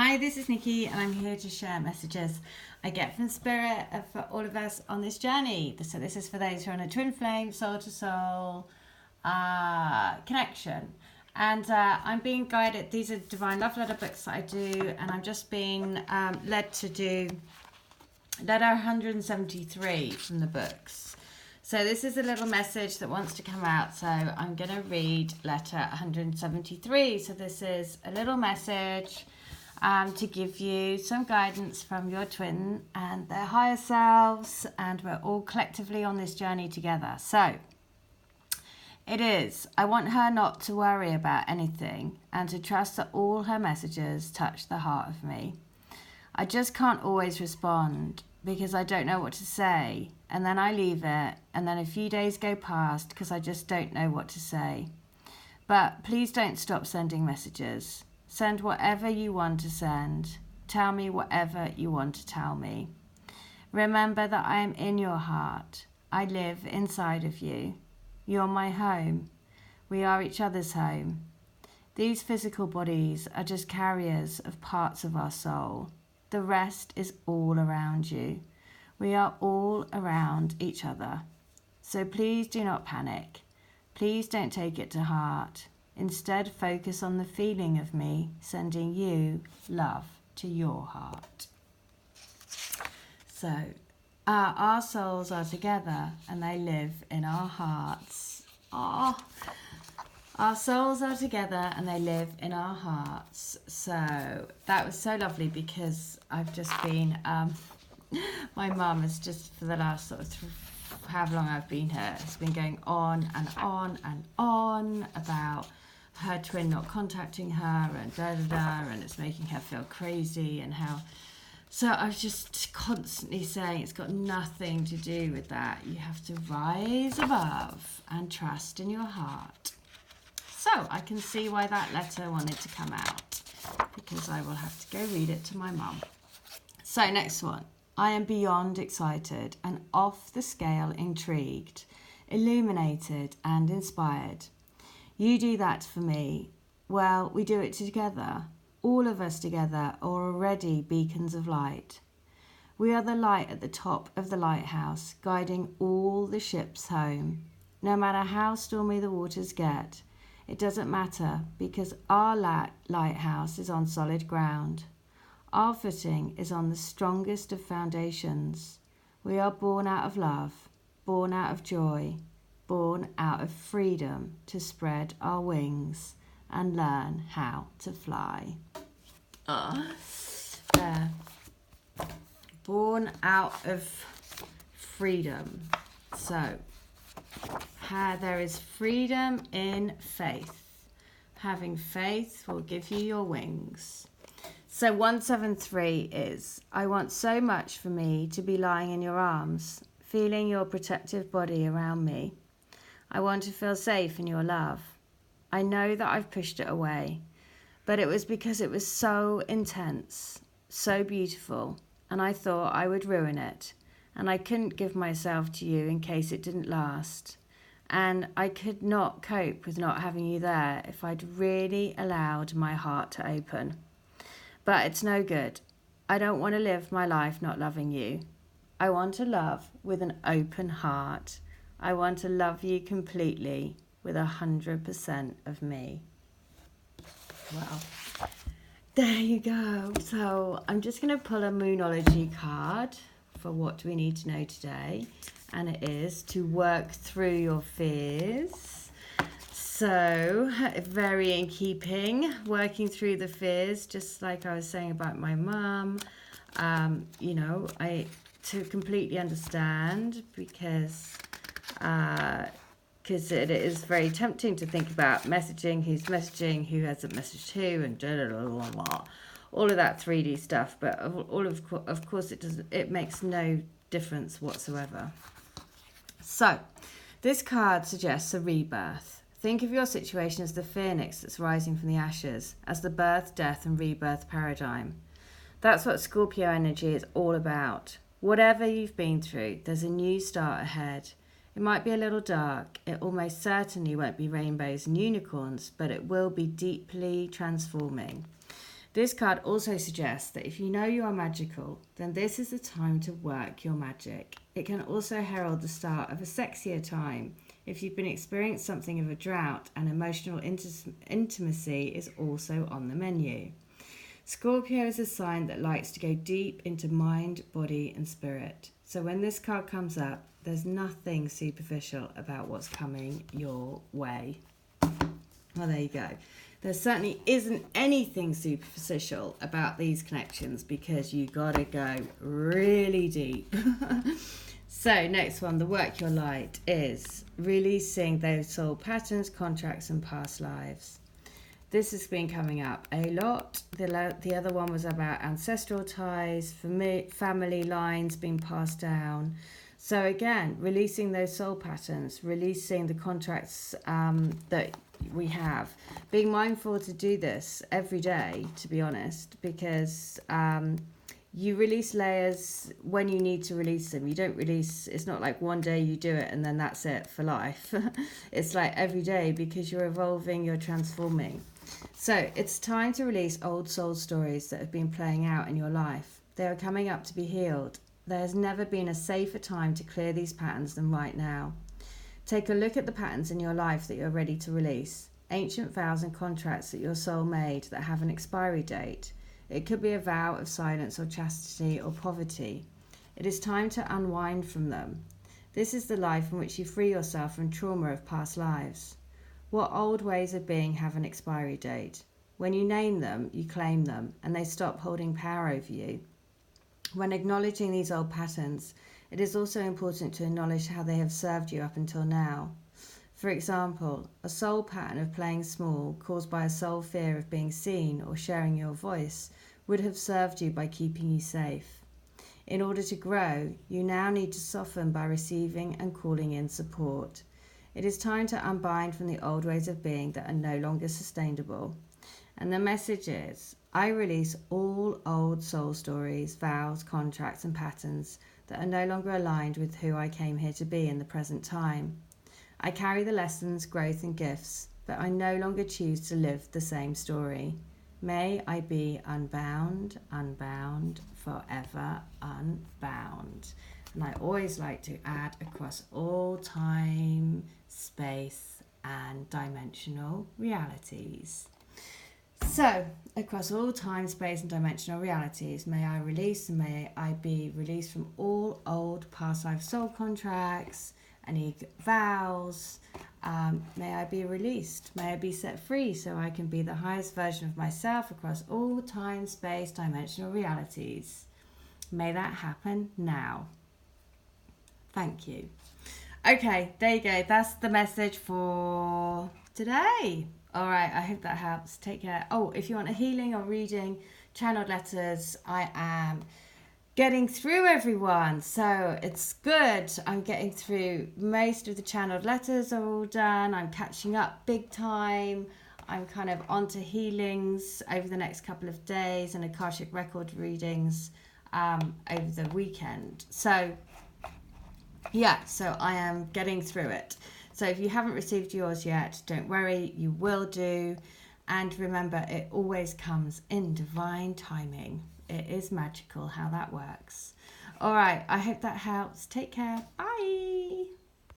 Hi, this is Nikki, and I'm here to share messages I get from Spirit for all of us on this journey. So this is for those who are on a twin flame, soul to soul connection. And I'm being guided. These are Divine Love Letter books that I do, and I'm just being led to do letter 173 from the books. So this is a little message that wants to come out. So I'm going to read letter 173. So this is a little message to give you some guidance from your twin and their higher selves, and we're all collectively on this journey together. So it is, I want her not to worry about anything and to trust that all her messages touch the heart of me. I just can't always respond because I don't know what to say, and then I leave it, and then a few days go past because I just don't know what to say. But please don't stop sending messages. Send whatever you want to send. Tell me whatever you want to tell me. Remember that I am in your heart. I live inside of you. You're my home. We are each other's home. These physical bodies are just carriers of parts of our soul. The rest is all around you. We are all around each other. So please do not panic. Please don't take it to heart. Instead, focus on the feeling of me sending you love to your heart. So, our souls are together and they live in our hearts. Oh, our souls are together and they live in our hearts. So that was so lovely because I've just been, my mum has just for the last sort of however long I've been here, has been going on and on and on about her twin not contacting her and and it's making her feel crazy and how. So I was just constantly saying it's got nothing to do with that. You have to rise above and trust in your heart. So I can see why that letter wanted to come out, because I will have to go read it to my mum. So next one. I am beyond excited and off the scale intrigued, illuminated and inspired. You do that for me. Well, we do it together. All of us together are already beacons of light. We are the light at the top of the lighthouse, guiding all the ships home. No matter how stormy the waters get, it doesn't matter because our lighthouse is on solid ground. Our footing is on the strongest of foundations. We are born out of love, born out of joy, born out of freedom to spread our wings and learn how to fly. There. Born out of freedom. So, there is freedom in faith. Having faith will give you your wings. So 173 is, I want so much for me to be lying in your arms, feeling your protective body around me. I want to feel safe in your love. I know that I've pushed it away, but it was because it was so intense, so beautiful, and I thought I would ruin it, and I couldn't give myself to you in case it didn't last. And I could not cope with not having you there if I'd really allowed my heart to open. But it's no good. I don't want to live my life not loving you. I want to love with an open heart. I want to love you completely with 100% of me. Well, there you go. So I'm just going to pull a Moonology card for what do we need to know today. And it is to work through your fears. So very in keeping, working through the fears, just like I was saying about my mum. To completely understand because it is very tempting to think about messaging, who's messaging, who hasn't messaged who, and all of that 3D stuff. But of course, it makes no difference whatsoever. So, this card suggests a rebirth. Think of your situation as the phoenix that's rising from the ashes, as the birth, death, and rebirth paradigm. That's what Scorpio energy is all about. Whatever you've been through, there's a new start ahead. It might be a little dark. It almost certainly won't be rainbows and unicorns, but it will be deeply transforming. This card also suggests that if you know you are magical, then this is the time to work your magic. It can also herald the start of a sexier time. If you've been experiencing something of a drought, and emotional intimacy is also on the menu. Scorpio is a sign that likes to go deep into mind, body and spirit. So when this card comes up, there's nothing superficial about what's coming your way. Well, there you go. There certainly isn't anything superficial about these connections because you got to go really deep. So next one, the work your light is releasing those soul patterns, contracts and past lives. This has been coming up a lot. The other one was about ancestral ties, family lines being passed down. So again, releasing those soul patterns, releasing the contracts that we have. Being mindful to do this every day, to be honest, because you release layers when you need to release them. You don't release, it's not like one day you do it and then that's it for life. It's like every day because you're evolving, you're transforming. So it's time to release old soul stories that have been playing out in your life. They are coming up to be healed. There has never been a safer time to clear these patterns than right now. Take a look at the patterns in your life that you're ready to release. Ancient vows and contracts that your soul made that have an expiry date. It could be a vow of silence or chastity or poverty. It is time to unwind from them. This is the life in which you free yourself from trauma of past lives. What old ways of being have an expiry date? When you name them, you claim them, and they stop holding power over you. When acknowledging these old patterns, it is also important to acknowledge how they have served you up until now. For example, a soul pattern of playing small caused by a soul fear of being seen or sharing your voice would have served you by keeping you safe. In order to grow, you now need to soften by receiving and calling in support. It is time to unbind from the old ways of being that are no longer sustainable. And the message is, I release all old soul stories, vows, contracts and patterns that are no longer aligned with who I came here to be in the present time. I carry the lessons, growth and gifts, but I no longer choose to live the same story. May I be unbound, unbound, forever unbound. And I always like to add across all time, space and dimensional realities. So, across all time, space and dimensional realities, may I release and may I be released from all old past life soul contracts, any vows. May I be released, may I be set free so I can be the highest version of myself across all time, space, dimensional realities. May that happen now. Thank you. Okay, there you go. That's the message for today. All right, I hope that helps. Take care. Oh, if you want a healing or reading, channeled letters, I am getting through everyone. So it's good. I'm getting through. Most of the channeled letters are all done. I'm catching up big time. I'm kind of onto healings over the next couple of days and Akashic record readings over the weekend. So yeah, so I am getting through it. So if you haven't received yours yet, don't worry, you will do. And remember, it always comes in divine timing. It is magical how that works. All right, I hope that helps. Take care. Bye.